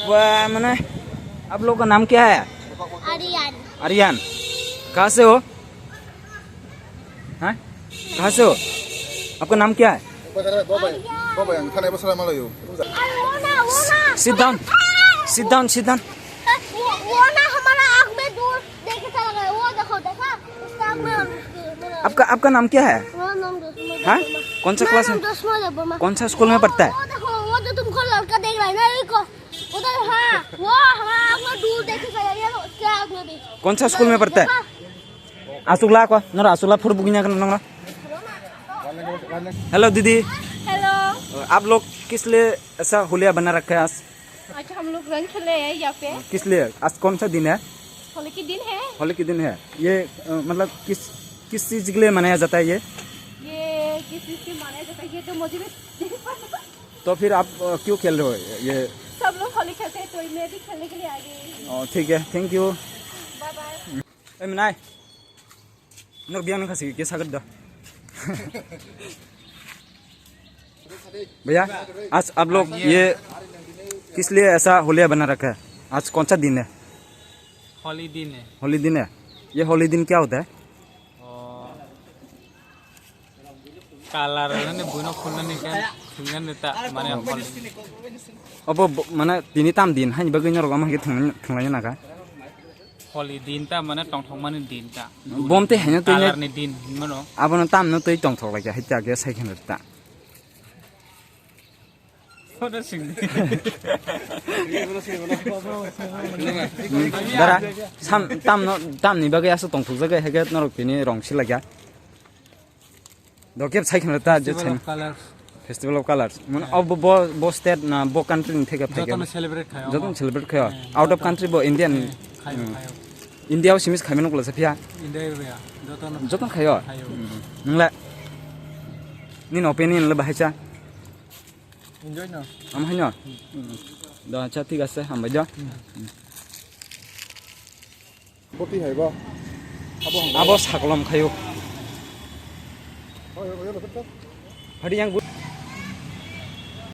मैंने आप लोग का नाम क्या है? आर्यन। आर्यन। कहाँ से हो? हाँ, कहाँ से हो? आपका नाम क्या है? Sit down. Sit down. Sit down. वो ना हमारा आँख में दूर देखे चला गया। वो देखो देखा उसका आँख में। आपका नाम क्या है? हाँ, कौन सा क्लास में? कौन सा स्कूल में पढ़ता है? वो देखो वो जो तुमको लड़का देख रहा है ना इसको उधर। हाँ वो हमारा आँख में दूर देखे चला गया उसके आँख में भी। कौन सा स्कूल में पढ़ता है? आसुगला को नरा आसुगला फुर बुगिया करना नंगा। हेलो दीदी। हेलो। आप लोग किस लिए ऐसा हुलिया बना रखा है आज? अच्छा हम लोग रंग खेले हैं यहाँ पे। किस लिए? आज कौन सा दिन है? होली के दिन है। होली के दिन है ये। मतलब किस चीज के लिए मनाया जाता है ये? किस चीज से मनाया जाता है ये तो मुझे भी नहीं पता। तो फिर आप क्यों खेल रहे हो ये? सब लोग होली खेलते हैं तो मैं भी खेलने के लिए आ गई। ठीक है, थैंक यू। Bye bye. मिनाय नर बियांग खासी के सागर दा। भैया आज आप लोग ये किस लिए ऐसा होलिया बना रखा है? आज कौन सा दिन है? होली दिन है। होली दिन है। ये होली दिन क्या होता है? काला रहने बुनो खुलने निकल खुलने देता माने होली। अब माने दिनी ताम दिन हानि बगै नरगा मागे थांलाय नागा। होली दिन ता माने टंगथं माने दिन ता। बमते हैन तै कालार ने दिन मनो। आबन ताम न तै टंगथक लागे हैता गे साइखेन ता। फोटो सिंग। दारा साम ताम नि बगै आसो टंगथक जागे हैगे नरक बिनि रंगसि लाग्या। दोकेब साइखेन ता जे फेस्टिवल ऑफ कलर्स मन अब बो स्टेट ना बो कंट्री नि थेगा फाइगे जतन सेलिब्रेट खायो। जतन सेलिब्रेट खायो आउट ऑफ कंट्री बो इंडियन इंडिया सिमिस खाइमेन गला सफिया इंडिया या जतन खायो नंला निन ओपिनियन ल बाहायचा एन्जॉय ना आम हाइनो दा अच्छा ठीक আছে हामबाय जा बति हायबा आबो साकलम खायो हरि yang